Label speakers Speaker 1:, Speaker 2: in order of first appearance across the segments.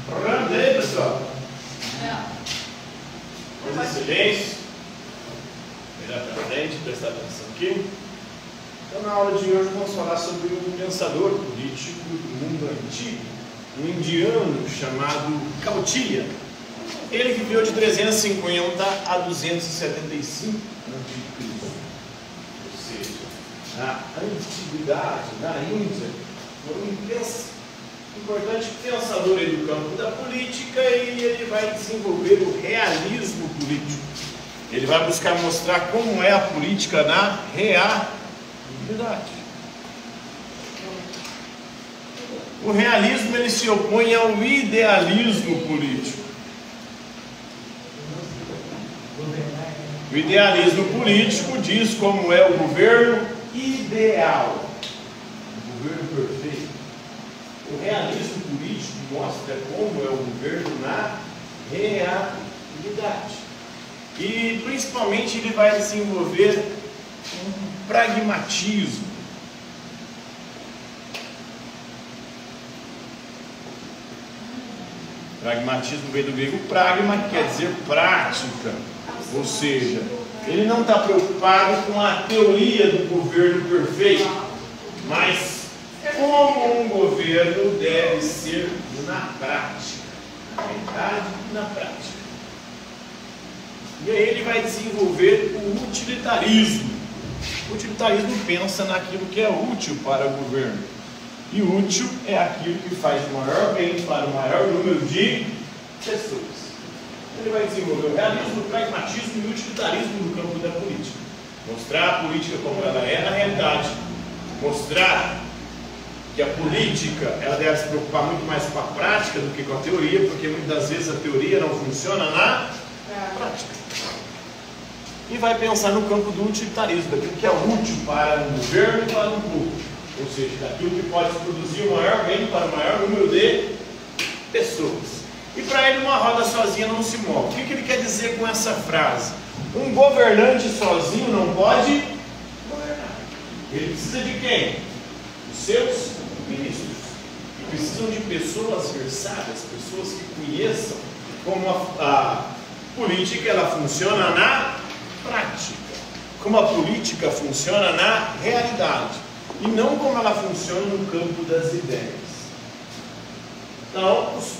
Speaker 1: Pronto aí, pessoal? Vamos em silêncio. Virar para frente, prestar atenção aqui. Então, na aula de hoje, vamos falar sobre um pensador político do mundo antigo, um indiano chamado Kautilya. Ele viveu de 350 a 275 a.C. Ou seja, na antiguidade, na Índia, foi um importante pensador aí do campo da política, e ele vai desenvolver o realismo político. Ele vai buscar mostrar como é a política na realidade. O realismo ele se opõe ao idealismo político. O idealismo político diz como é o governo ideal, o governo perfeito. O realismo político mostra como é o governo na realidade. E principalmente ele vai desenvolver um pragmatismo. Pragmatismo vem do grego pragma, que quer dizer prática. Ou seja, ele não está preocupado com a teoria do governo perfeito, mas como um governo deve ser na prática. Na verdade, na prática. E aí ele vai desenvolver o utilitarismo. O utilitarismo pensa naquilo que é útil para o governo. E útil é aquilo que faz o maior bem para o maior número de pessoas. Ele vai desenvolver o realismo, o pragmatismo e o utilitarismo no campo da política. Mostrar a política como ela é na realidade. Mostrar que a política ela deve se preocupar muito mais com a prática do que com a teoria, porque muitas das vezes a teoria não funciona na prática. E vai pensar no campo do utilitarismo, daquilo que é útil para um governo e para um povo. Ou seja, daquilo que pode produzir o maior bem para o maior número de pessoas. E para ele uma roda sozinha não se move. O que ele quer dizer com essa frase? Um governante sozinho não pode governar. Ele precisa de quem? Dos seus ministros. E precisam de pessoas versadas, pessoas que conheçam como a política ela funciona na prática. Como a política funciona na realidade. E não como ela funciona no campo das ideias. Então, os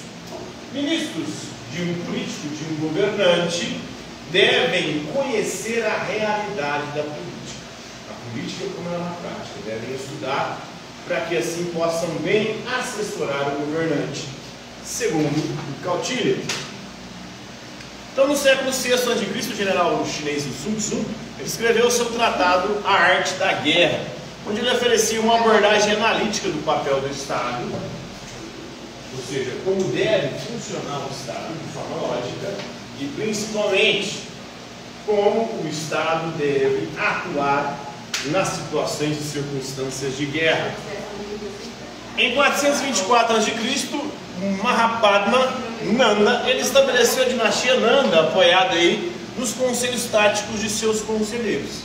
Speaker 1: ministros de um político, de um governante, devem conhecer a realidade da política. A política como ela é na prática. Devem estudar para que assim possam bem assessorar o governante. Segundo o Kautilya. Então, no século VI a.C., o general chinês Sun Tzu escreveu o seu tratado A Arte da Guerra, onde ele oferecia uma abordagem analítica do papel do Estado, ou seja, como deve funcionar o Estado de forma lógica, e principalmente como o Estado deve atuar nas situações e circunstâncias de guerra. Em 424 a.C., Mahapadma Nanda ele estabeleceu a dinastia Nanda, apoiada aí nos conselhos táticos de seus conselheiros.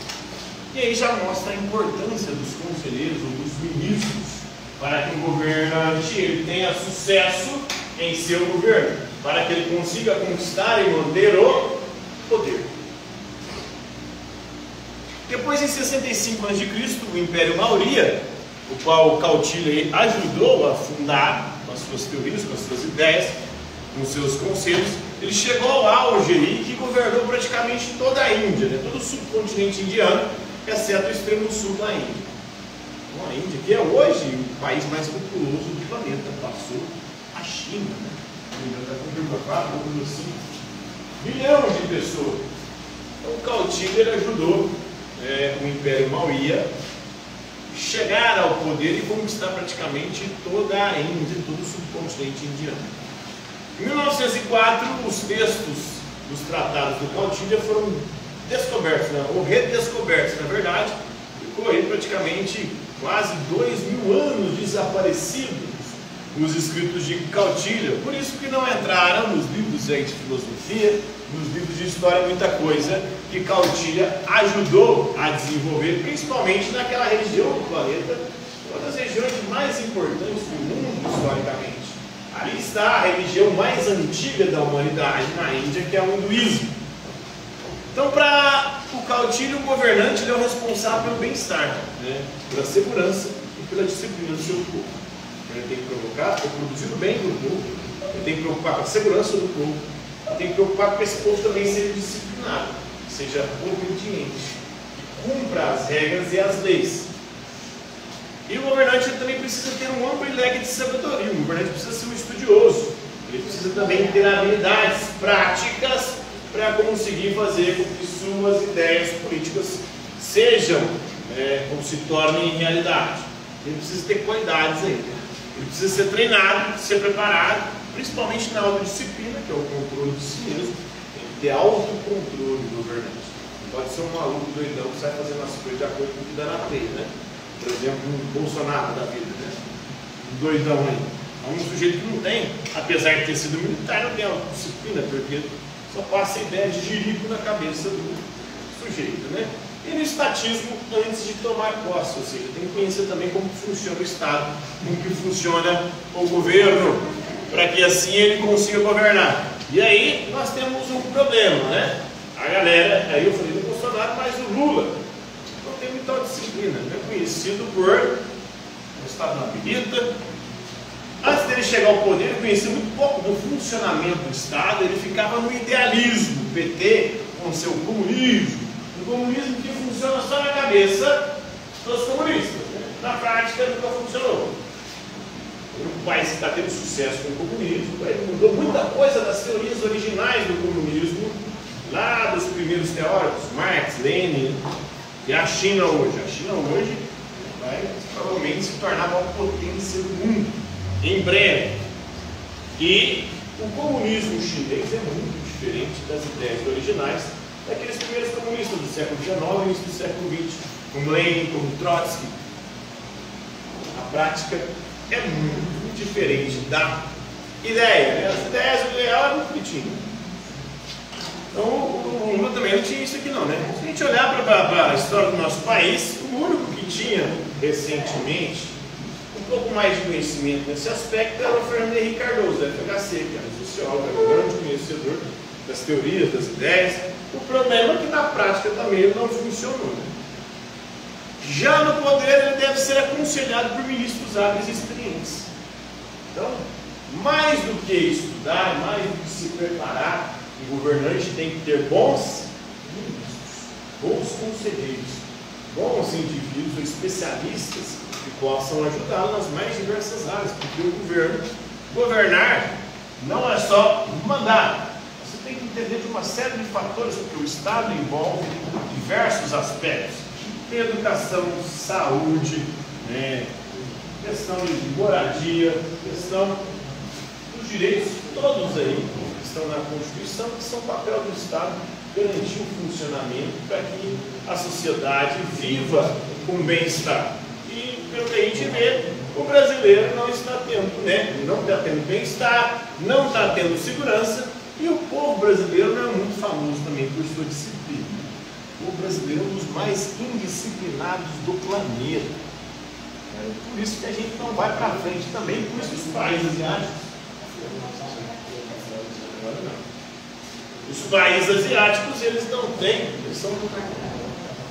Speaker 1: E aí já mostra a importância dos conselheiros ou dos ministros para que o governante ele tenha sucesso em seu governo, para que ele consiga conquistar e manter o poder. Depois, em 65 a.C., o Império Maurya, o qual Kautilya ajudou a fundar com as suas teorias, com as suas ideias, com os seus conselhos, ele chegou ao auge aí, que governou praticamente toda a Índia, né? Todo o subcontinente indiano, exceto o extremo sul da Índia. Então, a Índia, que é hoje o país mais populoso do planeta, passou a China, né? A Índia está com 1,4, 1,5 bilhão de pessoas. Então, o Kautilya ele ajudou o Império Maurya chegar ao poder e conquistar praticamente toda a Índia, todo o subcontinente indiano. Em 1904, os textos dos tratados do Kautilya foram descobertos, né? Ou redescobertos, na verdade, ficou aí praticamente quase 2.000 anos desaparecidos os escritos de Kautilya, por isso que não entraram nos livros aí de filosofia, nos livros de história, muita coisa que Kautilya ajudou a desenvolver, principalmente naquela região do planeta, uma das regiões mais importantes do mundo historicamente. A está a religião mais antiga da humanidade na Índia, que é o hinduísmo. Então, para o Kautilya, o governante ele é o responsável pelo bem-estar, né? Pela segurança e pela disciplina do seu povo. Ele tem que produzir o bem do povo, ele tem que preocupar com a segurança do povo, ele tem que preocupar com esse povo também seja disciplinado, seja obediente, que cumpra as regras e as leis. E o governante ele também precisa ter um amplo leque de sabedoria. O governante precisa ser um estudioso. Ele precisa também ter habilidades práticas para conseguir fazer com que suas ideias políticas sejam ou se tornem realidade. Ele precisa ter qualidades aí. Ele precisa ser treinado, ser preparado, principalmente na autodisciplina, que é o controle de si mesmo. Tem que ter autocontrole do governante. Não pode ser um maluco doidão que sai fazendo as coisas de acordo com o que dá na telha, né? Por exemplo, um Bolsonaro da vida, né? Um doidão aí. É um sujeito que não tem, apesar de ter sido militar, não tem autodisciplina, porque só passa a ideia de jirico na cabeça do sujeito, né? E no estatismo, antes de tomar posse, ou seja, tem que conhecer também como funciona o Estado, como que funciona o governo, para que assim ele consiga governar. E aí nós temos um problema, né? A galera, aí eu falei do Bolsonaro, mas o Lula não tem muita autodisciplina, é conhecido por o Estado não habilita. Antes dele chegar ao poder, ele conhecia muito pouco do funcionamento do Estado, ele ficava no idealismo, o PT com seu comunismo, um comunismo que funciona só na cabeça dos comunistas, né? Na prática nunca funcionou. O país que está tendo sucesso com o comunismo, ele mudou muita coisa das teorias originais do comunismo, lá dos primeiros teóricos, Marx, Lenin, e a China hoje. A China hoje vai provavelmente se tornar a maior potência do mundo, em breve. E o comunismo chinês é muito diferente das ideias originais daqueles primeiros comunistas do século XIX e início do século XX, como Lenin, como Trotsky. A prática é muito diferente da ideia, né? As ideias, o ideal é muito bonitinho. Então, o Lula também não tinha isso aqui não, né? Se a gente olhar para a história do nosso país, o único que tinha recentemente um pouco mais de conhecimento nesse aspecto era o Fernando Henrique Cardoso, da FHC, que era um sociólogo, era um grande conhecedor das teorias, das ideias. O problema é que na prática também ele não funcionou, né? Já no poder ele deve ser aconselhado por ministros hábeis e experientes. Então, mais do que estudar, mais do que se preparar, o governante tem que ter bons ministros, bons conselheiros, bons indivíduos ou especialistas que possam ajudá-lo nas mais diversas áreas, porque o governar não é só mandar. Você tem que entender de uma série de fatores, porque o Estado envolve diversos aspectos. Tem educação, saúde, né? Questão de moradia, questão dos direitos, todos aí que estão na Constituição, que são papel do Estado garantir o funcionamento para que a sociedade viva com bem-estar. E pelo que a gente vê, o brasileiro não está tendo, né? Não está tendo bem-estar, não está tendo segurança, e o povo brasileiro não é muito famoso também por sua disciplina. O brasileiro é um dos mais indisciplinados do planeta. É por isso que a gente não vai para frente também com esses países asiáticos. Os países asiáticos, eles não têm, eles são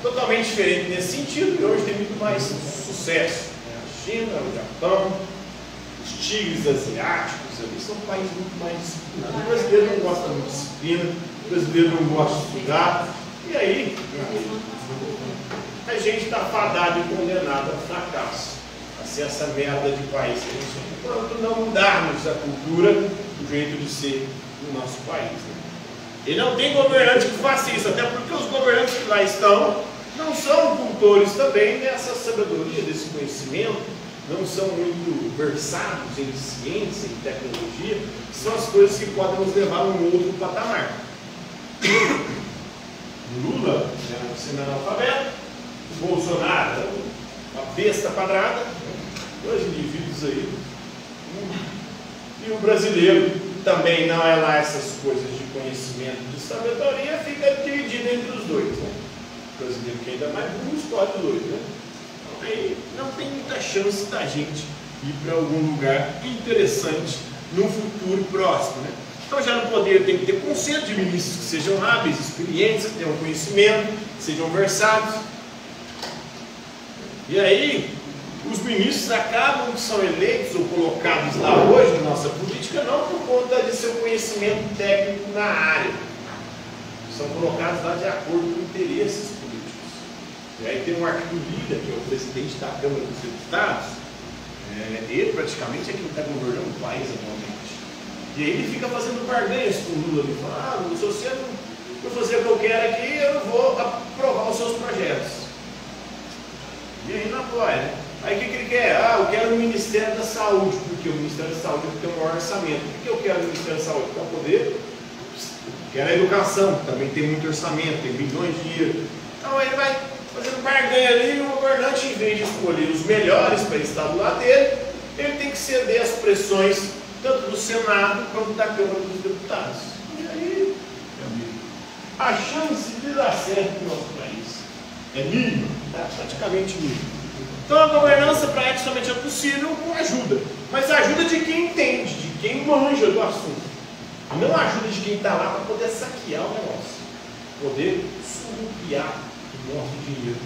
Speaker 1: totalmente diferentes nesse sentido, e hoje tem muito mais sucesso. A China, o Japão, os tigres asiáticos ali são países muito mais disciplinados. O brasileiro não gosta de disciplina, o brasileiro não gosta de estudar. E aí, a gente está fadado e condenado ao fracasso, a ser essa merda de país. Enquanto não mudarmos a cultura, o jeito de ser no nosso país. Né? E não tem governante que faça isso, até porque os governantes que lá estão não são cultores também dessa sabedoria, desse conhecimento, não são muito versados em ciência, em tecnologia, que são as coisas que podem nos levar a um outro patamar. Lula é um semi-analfabeto, o Bolsonaro é uma besta quadrada, dois indivíduos aí, e o brasileiro também não é lá essas coisas de conhecimento, de sabedoria, fica dividido entre os dois. Né? O brasileiro que ainda é mais burro escolhe dois, né? Então, aí não tem muita chance da gente ir para algum lugar interessante no futuro próximo, né? Então já no poder tem que ter consenso de ministros que sejam hábeis, experientes, que tenham conhecimento, que sejam versados. E aí, os ministros acabam que são eleitos ou colocados lá hoje na nossa política não por conta de seu conhecimento técnico na área. São colocados lá de acordo com interesses políticos. E aí tem um Arthur Lira, que é o presidente da Câmara dos Deputados, ele praticamente é quem está governando o país atualmente. E aí ele fica fazendo barganhas com o Lula. Ele fala, se você não fazer o que eu quero aqui, eu não vou aprovar os seus projetos. E aí não apoia, né? Aí o que ele quer? Eu quero o Ministério da Saúde, porque o Ministério da Saúde tem um maior orçamento. Por que eu quero o Ministério da Saúde? Para poder. Quero a educação, também tem muito orçamento, tem bilhões de dinheiro. Então ele vai fazendo barganha ali, e o governante, em vez de escolher os melhores para estar do lado dele, ele tem que ceder às pressões tanto do Senado quanto da Câmara dos Deputados. E aí, meu amigo, a chance de dar certo no nosso país é mínima, praticamente mínima. Então a governança para ela somente é possível com ajuda, mas a ajuda de quem entende, de quem manja do assunto. E não a ajuda de quem está lá para poder saquear o negócio, poder surrupiar o nosso dinheiro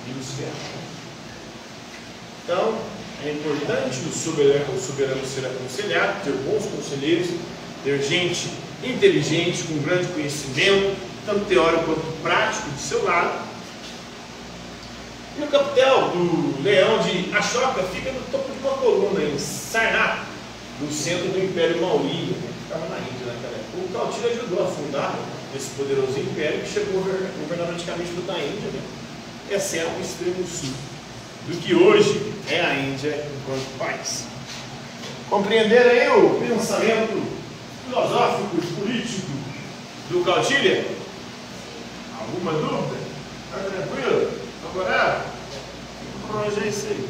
Speaker 1: e nos ferrar. Então, é importante o soberano ser aconselhado, ter bons conselheiros, ter gente inteligente, com grande conhecimento, tanto teórico quanto prático, do seu lado. E o capitel do leão de Ashoka fica no topo de uma coluna em Sarnath, no centro do Império Maurya, que ficava na Índia naquela época. O Kautilya ajudou a fundar esse poderoso império que chegou a governar praticamente toda a Índia, né? Exceto o extremo sul, do que hoje é a Índia enquanto país. Compreender aí o pensamento filosófico e político do Kautilya? Alguma dúvida? Está tranquilo? Agora, hoje é isso aí.